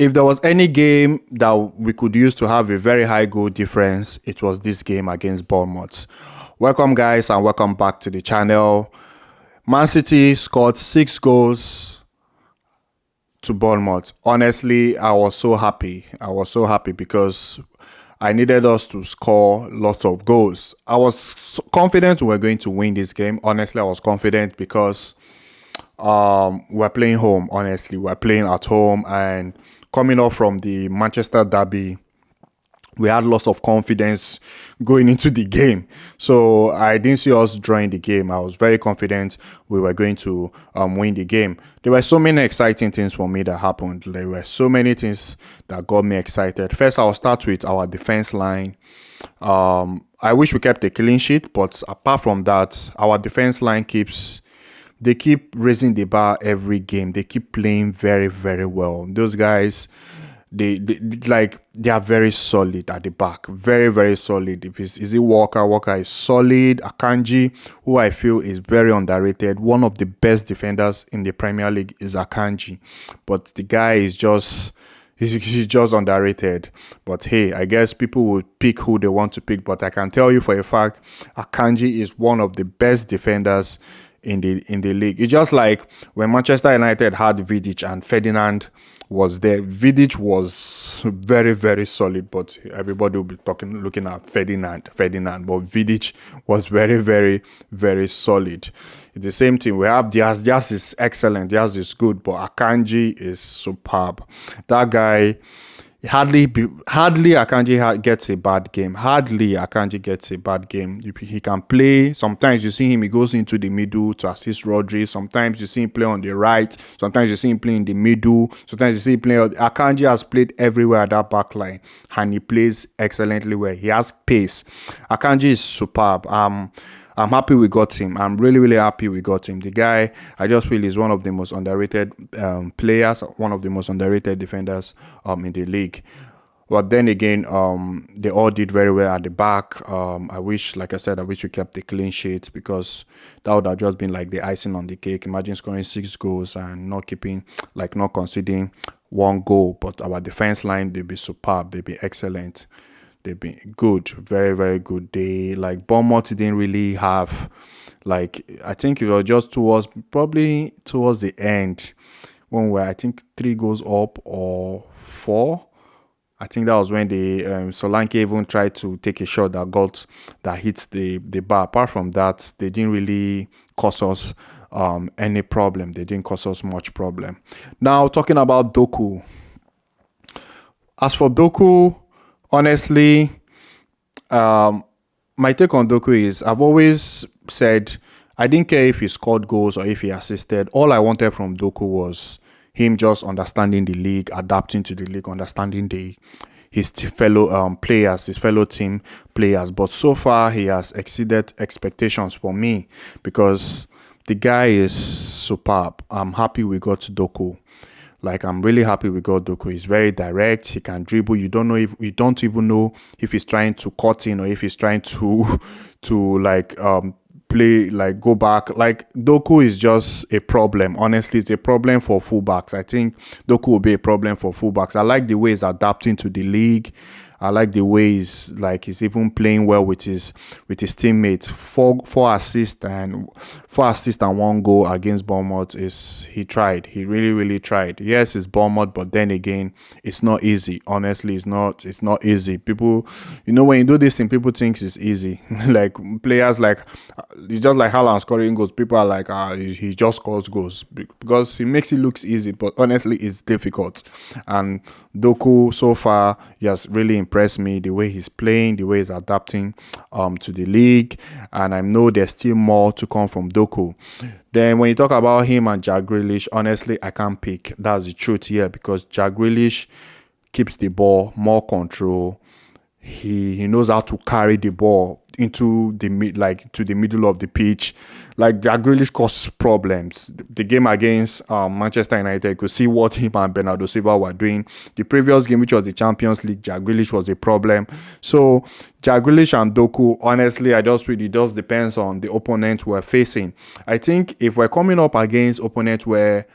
If there was any game that we could use to have a very high goal difference, it was this game against Bournemouth. Welcome, guys, and welcome back to the channel. Man City scored 6 goals to Bournemouth. Honestly, I was so happy. I was so happy because I needed us to score lots of goals. I was confident we were going to win this game. Honestly, I was confident because we're playing home. Honestly, we're playing at home, and coming up from the Manchester derby, we had lots of confidence going into the game. So I didn't see us drawing the game. I was very confident we were going to win the game. There were so many exciting things for me that happened. There were so many things that got me excited. First, I'll start with our defense line. I wish we kept a clean sheet, but apart from that, our defense line they keep raising the bar every game. They keep playing very, very well. Those guys, they are very solid at the back. Very, very solid. If it's Is it Walker? Walker is solid. Akanji, who I feel is very underrated. One of the best defenders in the Premier League is Akanji. But the guy is just he's just underrated. But hey, I guess people would pick who they want to pick. But I can tell you for a fact, Akanji is one of the best defenders in the league. It's just like when Manchester United had Vidic and Ferdinand was there. Vidic was very, very solid, but everybody will be looking at Ferdinand, but Vidic was very, very, very solid. It's the same thing. We have Diaz. Diaz is excellent. Diaz is good, but Akanji is superb. That guy, hardly Akanji gets a bad game. Hardly Akanji gets a bad game. He can play. Sometimes you see him, he goes into the middle to assist Rodri. Sometimes you see him play on the right. Sometimes you see him play in the middle. Sometimes you see him play. Akanji has played everywhere at that back line, and he plays excellently well. He has pace. Akanji is superb. I'm happy we got him. I'm really, really happy we got him. The guy, I just feel, is one of the most underrated players, one of the most underrated defenders in the league. But then again, they all did very well at the back. I wish we kept the clean sheets, because that would have just been like the icing on the cake. Imagine scoring 6 goals and not conceding 1 goal. But our defense line, they'd be superb. They'd be excellent. They've been good, very, very good. Bournemouth didn't really have, I think it was just probably towards the end, when we're, I think, 3 goals up or 4. I think that was when Solanke even tried to take a shot that hits the bar. Apart from that, they didn't really cause us any problem. They didn't cause us much problem. Now, talking about Doku. As for Doku, honestly, my take on Doku is, I've always said I didn't care if he scored goals or if he assisted. All I wanted from Doku was him just understanding the league, adapting to the league, understanding his fellow players, his fellow team players. But so far, he has exceeded expectations for me, because the guy is superb. I'm happy we got Doku. I'm really happy we got Doku. He's very direct. He can dribble. You don't even know if he's trying to cut in or if he's trying to play, go back. Doku is just a problem. Honestly, it's a problem for fullbacks. I think Doku will be a problem for fullbacks. I like the way he's adapting to the league. I like the way he's even playing well with his teammates. Four assists and 1 goal against Bournemouth. He tried. He really, really tried. Yes, it's Bournemouth, but then again, it's not easy. Honestly, it's not easy. People, when you do this thing, people think it's easy. Players it's just like Haaland scoring goals. People are like, he just scores goals, because he makes it look easy, but honestly, it's difficult. And Doku, so far, he has really impressed me, the way he's playing, the way he's adapting to the league, and I know there's still more to come from Doku. Then when you talk about him and Jack Grealish, honestly, I can't pick. That's the truth here, because Jack Grealish keeps the ball, more control. He knows how to carry the ball into the middle of the pitch. Jack Grealish causes problems. The game against Manchester United, you could see what him and Bernardo Silva were doing. The previous game, which was the Champions League, Jack Grealish was a problem. So Jack Grealish and Doku, honestly, it just depends on the opponent we're facing. I think if we're coming up against opponents where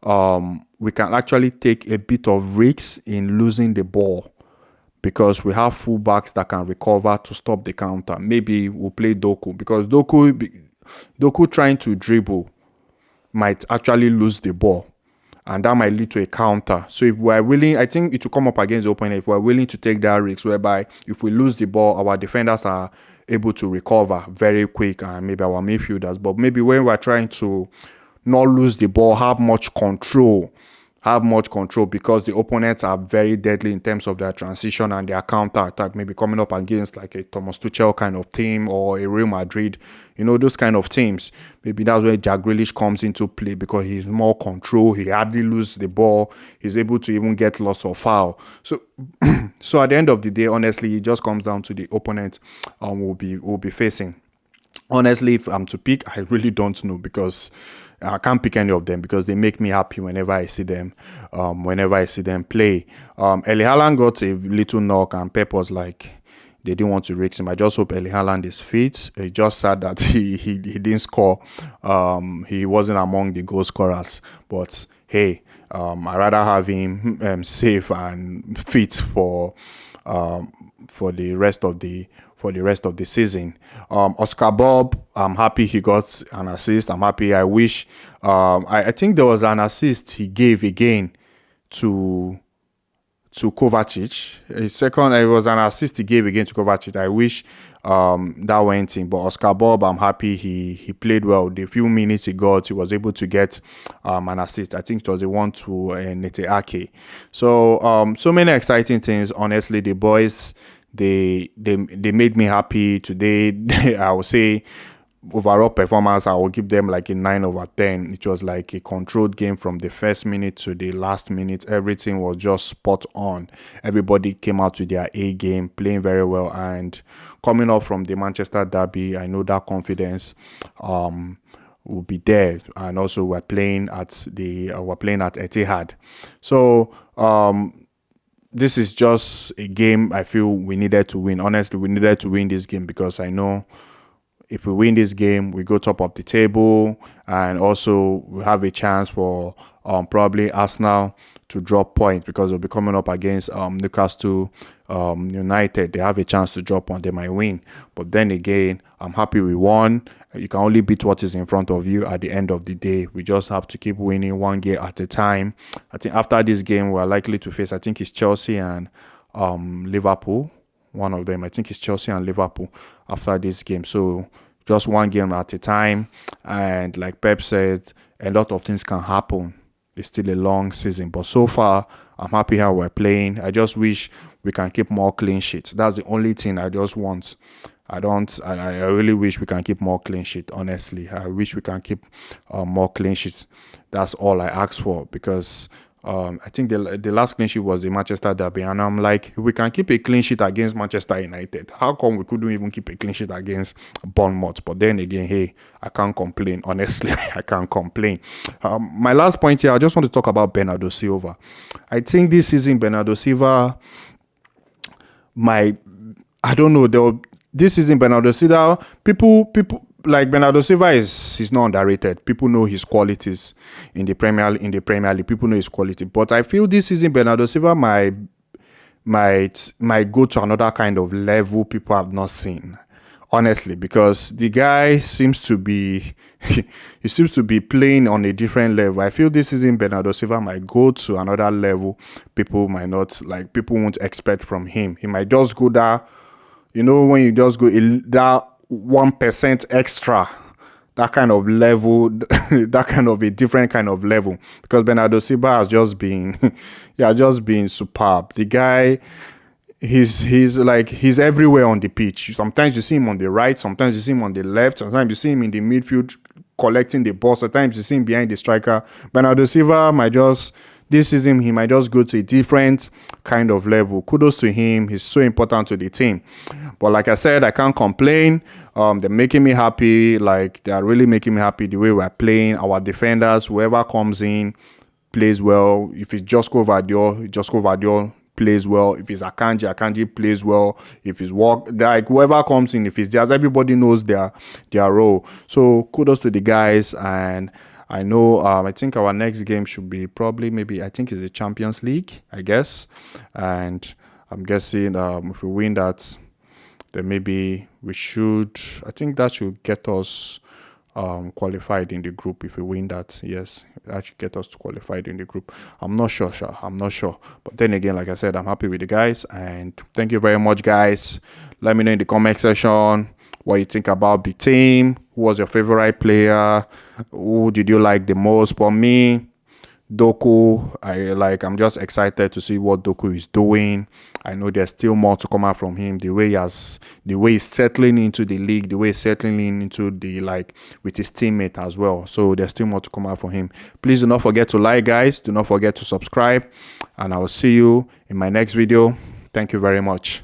we can actually take a bit of risks in losing the ball because we have fullbacks that can recover to stop the counter. Maybe we'll play Doku because Doku trying to dribble might actually lose the ball, and that might lead to a counter. So if we're willing, I think it will come up against the opponent if we're willing to take that risk, whereby if we lose the ball, our defenders are able to recover very quick, and maybe our midfielders. But maybe when we're trying to not lose the ball, have much control because the opponents are very deadly in terms of their transition and their counter attack, maybe coming up against like a Thomas Tuchel kind of team or a Real Madrid, those kind of teams. Maybe that's where Jack Grealish comes into play because he's more control. He hardly loses the ball. He's able to even get lots of foul. So, so at the end of the day, honestly, it just comes down to the opponent we'll be facing. Honestly, if I'm to pick, I really don't know because I can't pick any of them because they make me happy whenever I see them. Play. Erling Haaland got a little knock, and Pep was like, they didn't want to risk him. I just hope Erling Haaland is fit. It's just sad that he didn't score. He wasn't among the goal scorers. But hey, I'd rather have him safe and fit for the rest of the season. Oscar Bob, I'm happy he got an assist. I'm happy. I wish I think there was an assist he gave again to Kovacic. It was an assist he gave again to Kovacic. I wish that went in. But Oscar Bob, I'm happy he played well. The few minutes he got, he was able to get an assist. I think it was a one to Nete Ake. So so many exciting things. Honestly, the boys, they made me happy today. I would say overall performance, I will give them like a 9/10. It was like a controlled game from the first minute to the last minute. Everything was just spot on. Everybody came out to their A game, playing very well, and coming up from the Manchester derby, I know that confidence will be there. And also we're playing at Etihad. So this is just a game I feel we needed to win. Honestly, we needed to win this game because I know if we win this game, we go top of the table, and also we have a chance for probably Arsenal to drop points because they'll be coming up against Newcastle United. They have a chance to drop one. They might win. But then again, I'm happy we won. You can only beat what is in front of you at the end of the day. We just have to keep winning one game at a time. I think after this game, we're likely to face, I think it's Chelsea and Liverpool. One of them, I think it's Chelsea and Liverpool after this game. So just one game at a time. And like Pep said, a lot of things can happen. It's still a long season. But so far, I'm happy how we're playing. I just wish we can keep more clean sheets. That's the only thing I just want. I really wish we can keep more clean sheet, honestly. I wish we can keep more clean sheets. That's all I ask for because I think the last clean sheet was the Manchester derby, and I'm like, we can keep a clean sheet against Manchester United. How come we couldn't even keep a clean sheet against Bournemouth? But then again, hey, I can't complain. Honestly, I can't complain. My last point here, I just want to talk about Bernardo Silva. I think this season, Bernardo Silva, this season Bernardo Silva, people like Bernardo Silva is not underrated. People know his qualities in the Premier League. People know his quality, but I feel this season Bernardo Silva might go to another kind of level people have not seen. Honestly, because the guy seems to be playing on a different level. I feel this season Bernardo Silva might go to another level people won't expect from him. He might just go there. When you just go that 1% extra, that kind of level, that kind of a different kind of level. Because Bernardo Silva has just been superb. The guy, he's everywhere on the pitch. Sometimes you see him on the right, sometimes you see him on the left, sometimes you see him in the midfield collecting the ball, sometimes you see him behind the striker. Bernardo Silva this season, he might just go to a different kind of level. Kudos to him. He's so important to the team. But like I said, I can't complain. They're making me happy. They are really making me happy the way we're playing. Our defenders, whoever comes in, plays well. If it's Josko Vardiol plays well. If it's Akanji plays well. If it's whoever comes in, if it's Diaz, everybody knows their role. So kudos to the guys, and I know. I think our next game should be probably maybe I think it's the Champions League, I guess, and I'm guessing if we win that, then maybe we should. I think that should get us qualified in the group if we win that. Yes, that should get us qualified in the group. I'm not sure, sure. I'm not sure. But then again, like I said, I'm happy with the guys, and thank you very much, guys. Let me know in the comment section what you think about the team. Who was your favorite player? Who did you like the most? For me, Doku, I'm just excited to see what Doku is doing. I know there's still more to come out from him. The way he's settling into the league, the way he's settling into the with his teammate as well. So there's still more to come out from him. Please do not forget to like, guys. Do not forget to subscribe, and I will see you in my next video. Thank you very much.